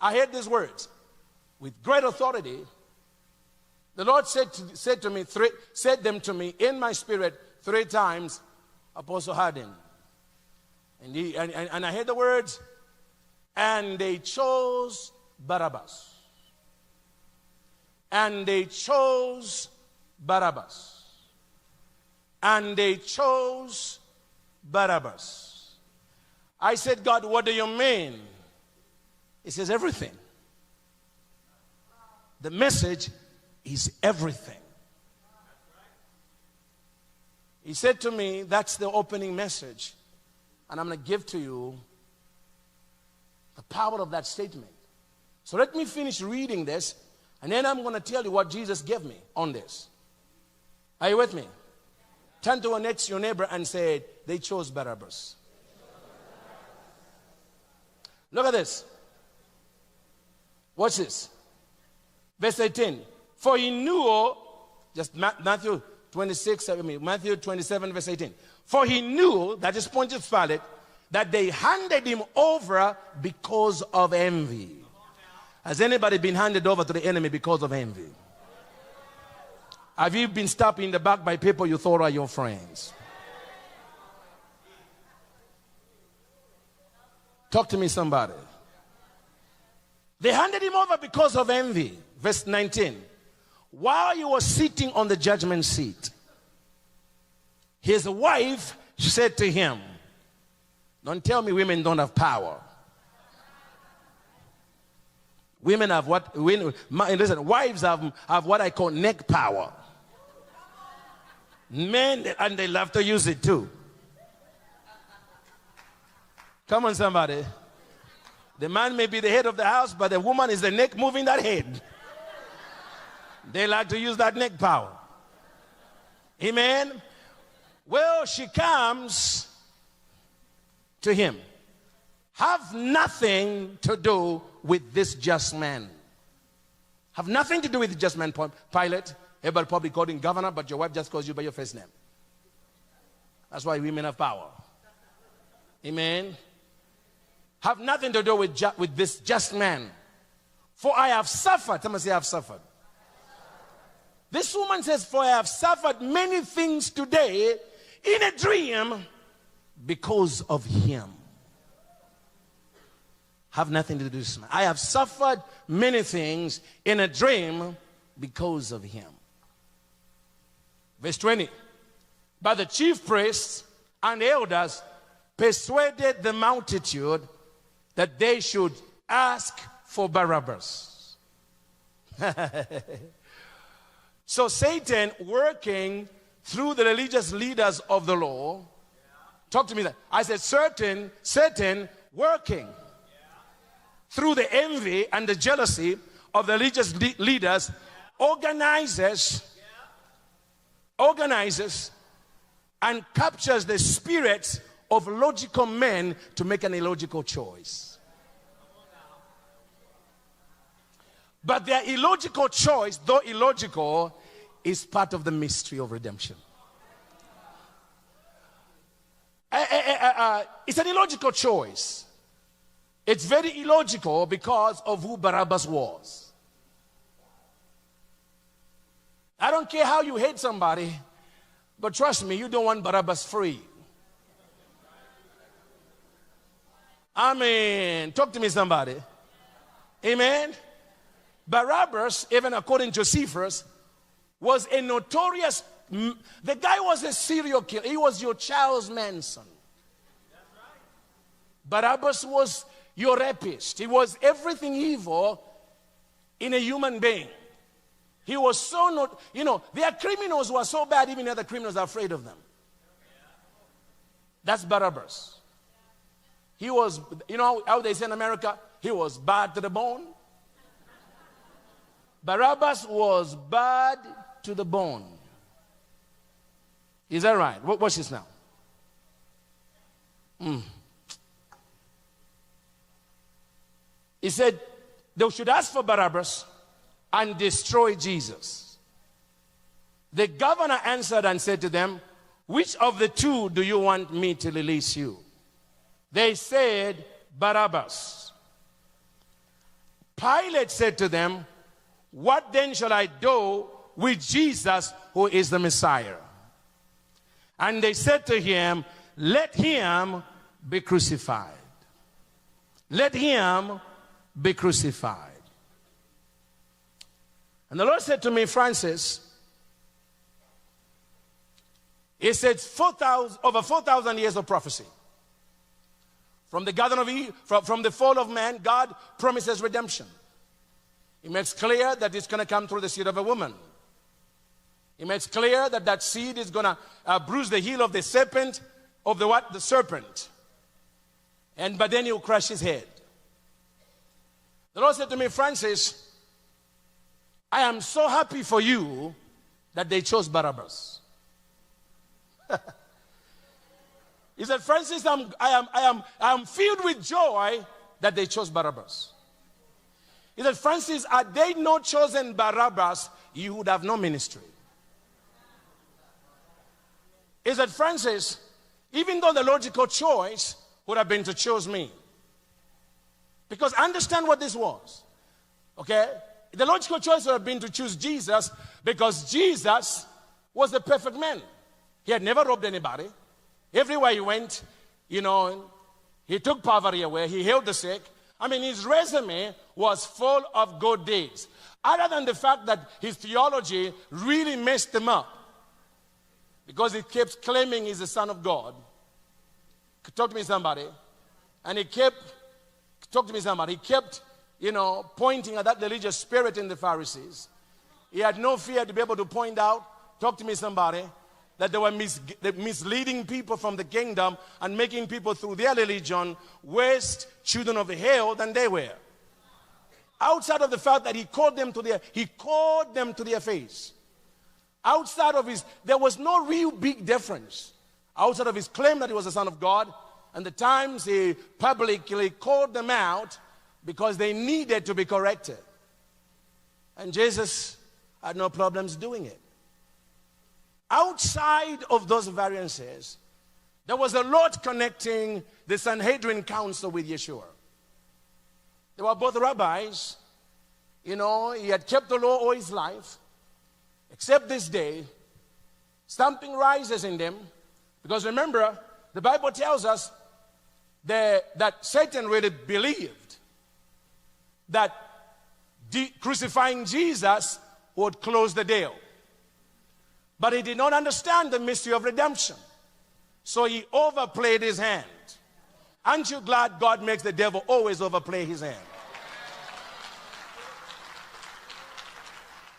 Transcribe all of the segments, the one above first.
I heard these words. With great authority, the Lord said them to me in my spirit 3 times, Apostle Hardin. And I heard the words, and they chose Barabbas. And they chose Barabbas. And they chose Barabbas. I said, God, what do you mean? He says, everything. The message is everything. He said to me, that's the opening message. And I'm going to give to you the power of that statement. So let me finish reading this, and then I'm going to tell you what Jesus gave me on this. Are you with me? Turn to your neighbor and say, they chose Barabbas. Look at this. Watch this. Verse 18. For he knew, just Matthew 27, verse 18. For he knew, that is Pontius Pilate, that they handed him over because of envy. Has anybody been handed over to the enemy because of envy? Have you been stabbed in the back by people you thought are your friends? Talk to me, somebody. They handed him over because of envy. Verse 19. While he was sitting on the judgment seat, his wife said to him, don't tell me women don't have power. Women have what? Listen, wives have what I call neck power. Men, and they love to use it too. Come on, somebody. The man may be the head of the house, but the woman is the neck moving that head. They like to use that neck power. Amen. Well, she comes to him. Have nothing to do with this just man. Have nothing to do with the just man, Pilate. Everybody probably called him governor, but your wife just calls you by your first name. That's why women have power. Amen. Have nothing to do with this just man. For I have suffered. Someone say, I have suffered. This woman says, for I have suffered many things today in a dream because of him. Have nothing to do with this man. I have suffered many things in a dream because of him. Verse 20. But the chief priests and elders persuaded the multitude that they should ask for Barabbas. So Satan, working through the religious leaders of the law, talk to me. I said, Satan working through the envy and the jealousy of the religious leaders, organizes and captures the spirits of logical men to make an illogical choice. But their illogical choice, though illogical, is part of the mystery of redemption. It's an illogical choice. It's very illogical because of who Barabbas was. I don't care how you hate somebody, but trust me, you don't want Barabbas free. I mean, talk to me, somebody. Amen. Barabbas, even according to Josephus, was a notorious, the guy was a serial killer. He was your Charles Manson. Barabbas was your rapist. He was everything evil in a human being. He was so not, there are criminals who are so bad, even other criminals are afraid of them. That's Barabbas. He was, how they say in America, he was bad to the bone. Barabbas was bad to the bone. Is that right? Watch this now. He said they should ask for Barabbas and destroy Jesus. The governor answered and said to them, which of the two do you want me to release you? They said, Barabbas. Pilate said to them, "What then shall I do with Jesus, who is the Messiah?" And they said to him, "Let him be crucified. Let him be crucified." And the Lord said to me, "Francis," he said, over 4,000 years of prophecy. From the Garden of Eden, from the fall of man, God promises redemption. He makes clear that it's going to come through the seed of a woman. He makes clear that that seed is going to bruise the heel of the serpent, of the what? The serpent. But then he'll crush his head. The Lord said to me, "Francis, I am so happy for you that they chose Barabbas." He said, "Francis, I am filled with joy that they chose Barabbas." He said, "Francis, had they not chosen Barabbas, you would have no ministry." He said, "Francis, even though the logical choice would have been to choose me." Because understand what this was. Okay? The logical choice would have been to choose Jesus, because Jesus was the perfect man. He had never robbed anybody. Everywhere he went, he took poverty away. He healed the sick. I mean, his resume was full of good deeds. Other than the fact that his theology really messed him up, because he kept claiming he's the Son of God. Talk to me, somebody. And he kept pointing at that religious spirit in the Pharisees. He had no fear to be able to point out, talk to me, somebody, that they were misleading people from the kingdom and making people through their religion worse children of hell than they were. Outside of the fact that he called them to their face. Outside of there was no real big difference. Outside of his claim that he was the Son of God, and the times he publicly called them out because they needed to be corrected. And Jesus had no problems doing it. Outside of those variances, there was a lot connecting the Sanhedrin council with Yeshua. They were both rabbis. He had kept the law all his life. Except this day, something rises in them. Because remember, the Bible tells us that Satan really believed that crucifying Jesus would close the deal. But he did not understand the mystery of redemption. So he overplayed his hand. Aren't you glad God makes the devil always overplay his hand?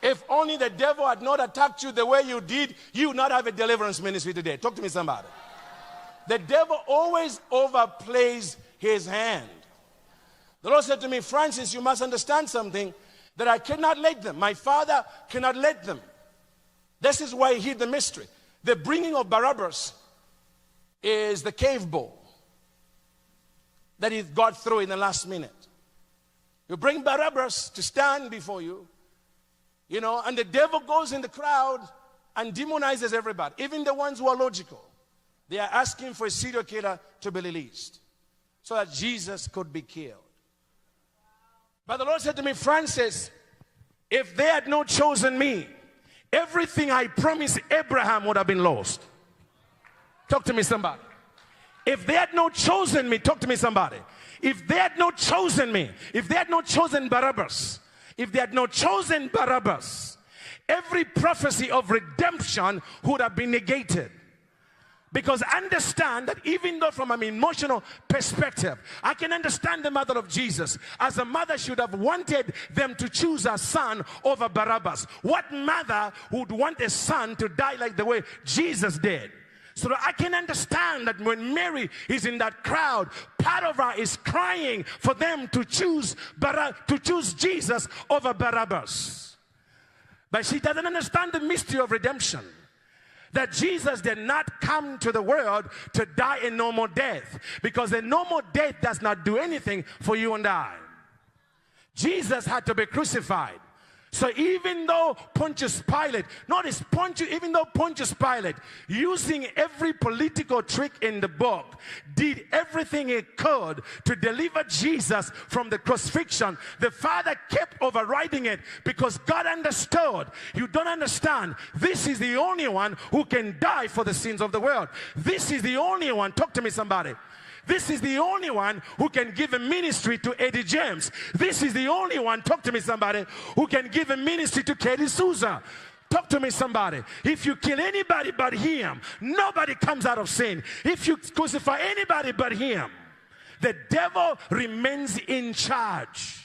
If only the devil had not attacked you the way you did, you would not have a deliverance ministry today. Talk to me, somebody. The devil always overplays his hand. The Lord said to me, "Francis, you must understand something, that I cannot let them. My Father cannot let them." This is why he hid the mystery. The bringing of Barabbas is the cave bowl that he got through in the last minute. You bring Barabbas to stand before you, and the devil goes in the crowd and demonizes everybody, even the ones who are logical. They are asking for a serial killer to be released so that Jesus could be killed. But the Lord said to me, "Francis, if they had not chosen me, everything I promised Abraham would have been lost." Talk to me, somebody. If they had not chosen me, talk to me, somebody. If they had not chosen me, if they had not chosen Barabbas, every prophecy of redemption would have been negated. Because understand that even though from an emotional perspective, I can understand the mother of Jesus. As a mother should have wanted them to choose a son over Barabbas. What mother would want a son to die like the way Jesus did? So that I can understand that when Mary is in that crowd, part of her is crying for them to choose Jesus over Barabbas. But she doesn't understand the mystery of redemption. That Jesus did not come to the world to die a normal death, because a normal death does not do anything for you and I. Jesus had to be crucified So even though Pontius Pilate, notice even though Pontius Pilate, using every political trick in the book, did everything he could to deliver Jesus from the crucifixion, the Father kept overriding it because God understood. You don't understand. This is the only one who can die for the sins of the world. This is the only one. Talk to me, somebody. This is the only one who can give a ministry to Eddie James. This is the only one, talk to me somebody, who can give a ministry to Katie Souza. Talk to me somebody. If you kill anybody but him, nobody comes out of sin. If you crucify anybody but him, the devil remains in charge.